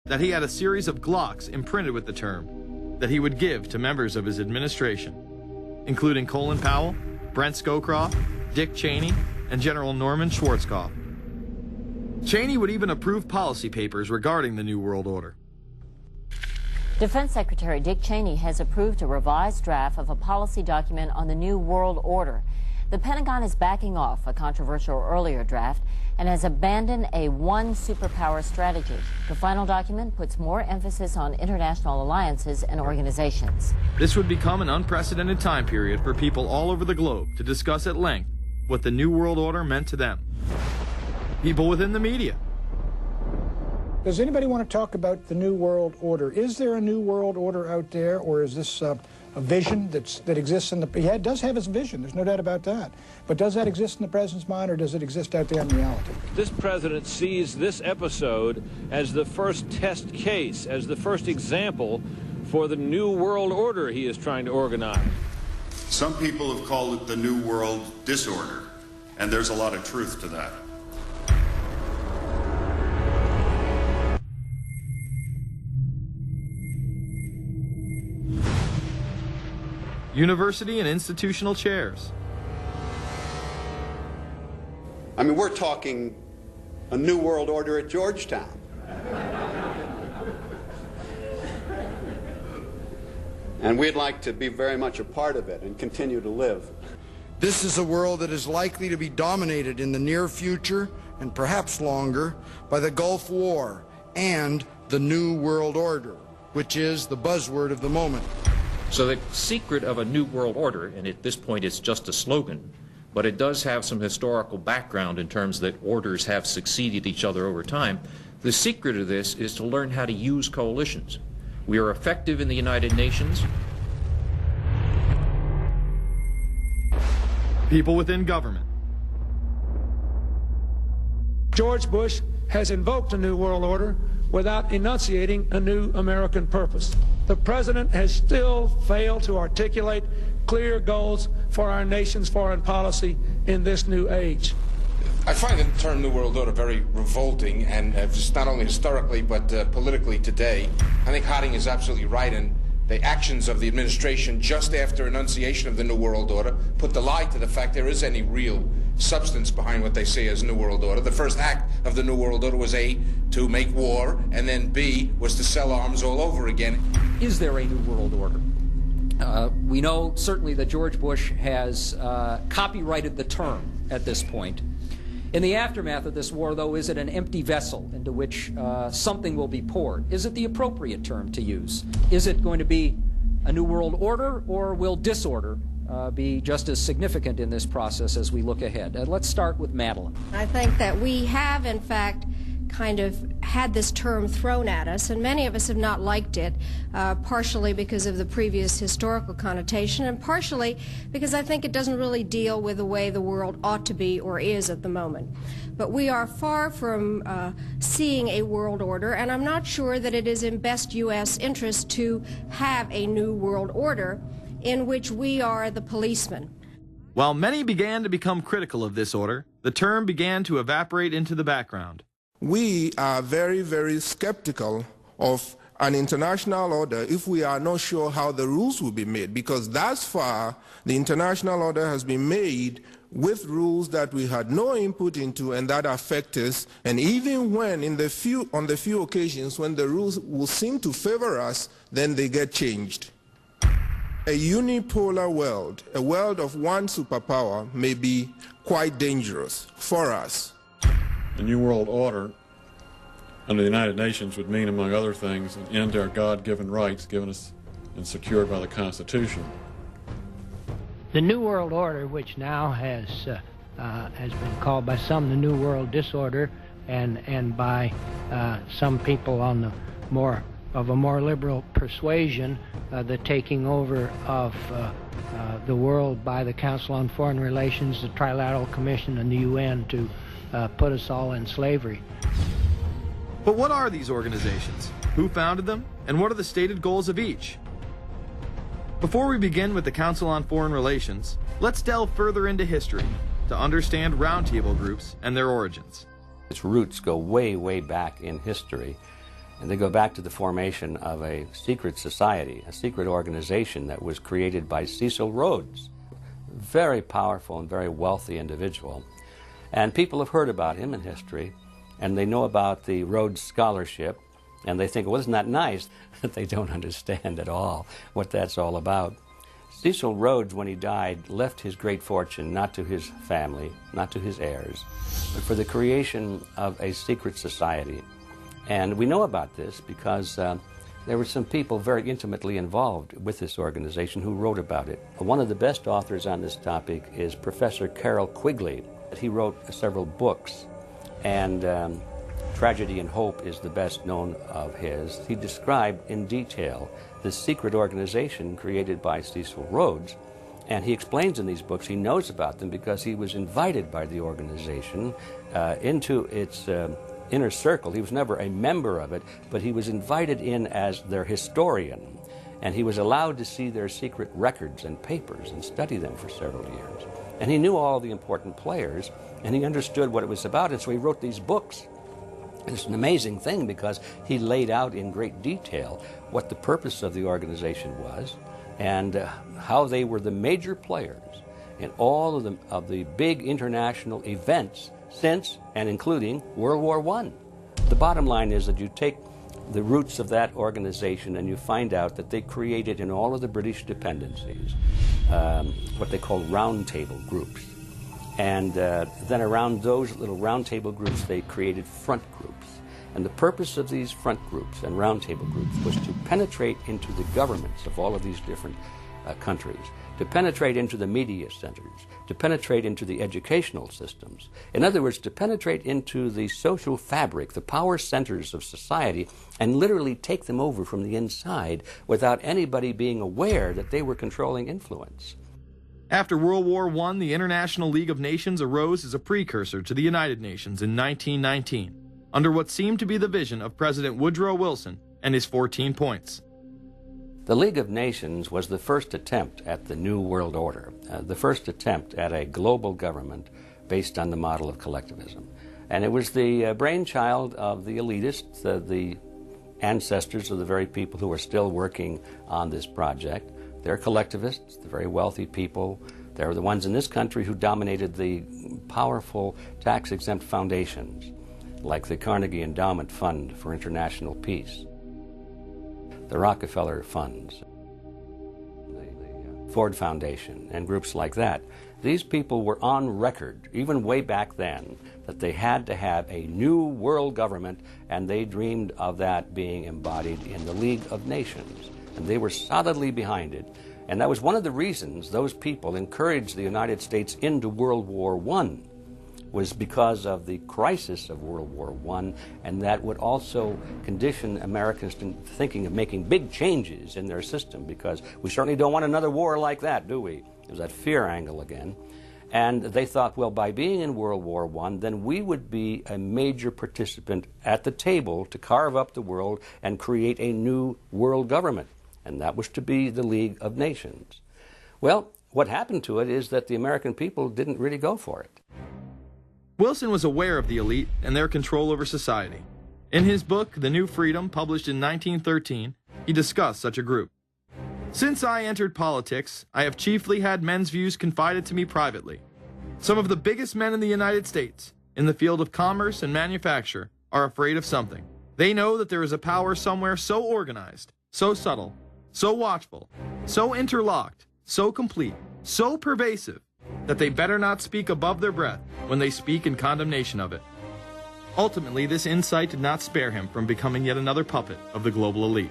that he had a series of Glocks imprinted with the term that he would give to members of his administration, including Colin Powell, Brent Scowcroft, Dick Cheney, and General Norman Schwarzkopf. Cheney would even approve policy papers regarding the New World Order. Defense Secretary Dick Cheney has approved a revised draft of a policy document on the New World Order. The Pentagon is backing off a controversial earlier draft and has abandoned a one superpower strategy. The final document puts more emphasis on international alliances and organizations. This would become an unprecedented time period for people all over the globe to discuss at length what the New World Order meant to them. People within the media. Does anybody want to talk about the New World Order? Is there a New World Order out there, or is this a vision that exists in the... He does have his vision, there's no doubt about that. But does that exist in the president's mind, or does it exist out there in reality? This president sees this episode as the first test case, as the first example for the New World Order he is trying to organize. Some people have called it the New World Disorder, and there's a lot of truth to that. University and institutional chairs. I mean, we're talking a New World Order at Georgetown. And we'd like to be very much a part of it and continue to live. This is a world that is likely to be dominated in the near future, and perhaps longer, by the Gulf War and the New World Order, which is the buzzword of the moment. So the secret of a New World Order, and at this point it's just a slogan, but it does have some historical background in terms that orders have succeeded each other over time. The secret of this is to learn how to use coalitions. We are effective in the United Nations. People within government. George Bush has invoked a New World Order without enunciating a new American purpose. The president has still failed to articulate clear goals for our nation's foreign policy in this new age. I find the term New World Order very revolting, and just not only historically but politically today. I think Harding is absolutely right, and the actions of the administration just after enunciation of the New World Order put the lie to the fact there is any real substance behind what they say as New World Order. The first act of the New World Order was A, to make war, and then B, was to sell arms all over again. Is there a New World Order? We know certainly that George Bush has copyrighted the term at this point. In the aftermath of this war, though, is it an empty vessel into which something will be poured? Is it the appropriate term to use? Is it going to be a New World Order, or will disorder be just as significant in this process as we look ahead? Let's start with Madeleine. I think that we have, in fact, kind of had this term thrown at us, and many of us have not liked it, partially because of the previous historical connotation, and partially because I think it doesn't really deal with the way the world ought to be or is at the moment. But we are far from seeing a world order, and I'm not sure that it is in best U.S. interest to have a new world order in which we are the policeman. While many began to become critical of this order, the term began to evaporate into the background. We are very, very skeptical of an international order if we are not sure how the rules will be made, because thus far the international order has been made with rules that we had no input into and that affect us, and even when on the few occasions when the rules will seem to favor us, then they get changed. A unipolar world, a world of one superpower, may be quite dangerous for us. The New World Order under the United Nations would mean, among other things, an end to our God-given rights given us and secured by the Constitution. The New World Order, which now has been called by some the New World Disorder, and by some people on the more liberal persuasion, the taking over of the world by the Council on Foreign Relations, the Trilateral Commission, and the UN to put us all in slavery. But what are these organizations? Who founded them? And what are the stated goals of each? Before we begin with the Council on Foreign Relations, let's delve further into history to understand roundtable groups and their origins. Its roots go way, way back in history. And they go back to the formation of a secret society, a secret organization that was created by Cecil Rhodes, a very powerful and very wealthy individual. And people have heard about him in history, and they know about the Rhodes Scholarship, and they think, well, isn't that nice? That they don't understand at all what that's all about. Cecil Rhodes, when he died, left his great fortune not to his family, not to his heirs, but for the creation of a secret society. And we know about this because there were some people very intimately involved with this organization who wrote about it. One of the best authors on this topic is Professor Carroll Quigley. He wrote several books, and Tragedy and Hope is the best known of his. He described in detail this secret organization created by Cecil Rhodes, and he explains in these books he knows about them because he was invited by the organization into its inner circle. He was never a member of it, but he was invited in as their historian, and he was allowed to see their secret records and papers and study them for several years. And he knew all the important players, and he understood what it was about, and so he wrote these books. It's an amazing thing because he laid out in great detail what the purpose of the organization was and how they were the major players in all of the big international events since and including World War I. The bottom line is that you take the roots of that organization and you find out that they created in all of the British dependencies what they call roundtable groups. And then around those little roundtable groups, they created front groups. And the purpose of these front groups and roundtable groups was to penetrate into the governments of all of these different countries, to penetrate into the media centers, to penetrate into the educational systems. In other words, to penetrate into the social fabric, the power centers of society, and literally take them over from the inside without anybody being aware that they were controlling influence. After World War I, the International League of Nations arose as a precursor to the United Nations in 1919, under what seemed to be the vision of President Woodrow Wilson and his 14 points. The League of Nations was the first attempt at the New World Order, the first attempt at a global government based on the model of collectivism. And it was the brainchild of the elitists, the ancestors of the very people who are still working on this project. They're collectivists, the very wealthy people. They're the ones in this country who dominated the powerful tax-exempt foundations, like the Carnegie Endowment Fund for International Peace, the Rockefeller Funds, the Ford Foundation, and groups like that. These people were on record, even way back then, that they had to have a new world government, and they dreamed of that being embodied in the League of Nations. And they were solidly behind it. And that was one of the reasons those people encouraged the United States into World War I, was because of the crisis of World War I, and that would also condition Americans to thinking of making big changes in their system, because we certainly don't want another war like that, do we? There's that fear angle again. And they thought, well, by being in World War I, then we would be a major participant at the table to carve up the world and create a new world government. And that was to be the League of Nations. Well, what happened to it is that the American people didn't really go for it. Wilson was aware of the elite and their control over society. In his book, The New Freedom, published in 1913, he discussed such a group. Since I entered politics, I have chiefly had men's views confided to me privately. Some of the biggest men in the United States, in the field of commerce and manufacture, are afraid of something. They know that there is a power somewhere so organized, so subtle, so watchful, so interlocked, so complete, so pervasive, that they better not speak above their breath when they speak in condemnation of it. Ultimately, this insight did not spare him from becoming yet another puppet of the global elite.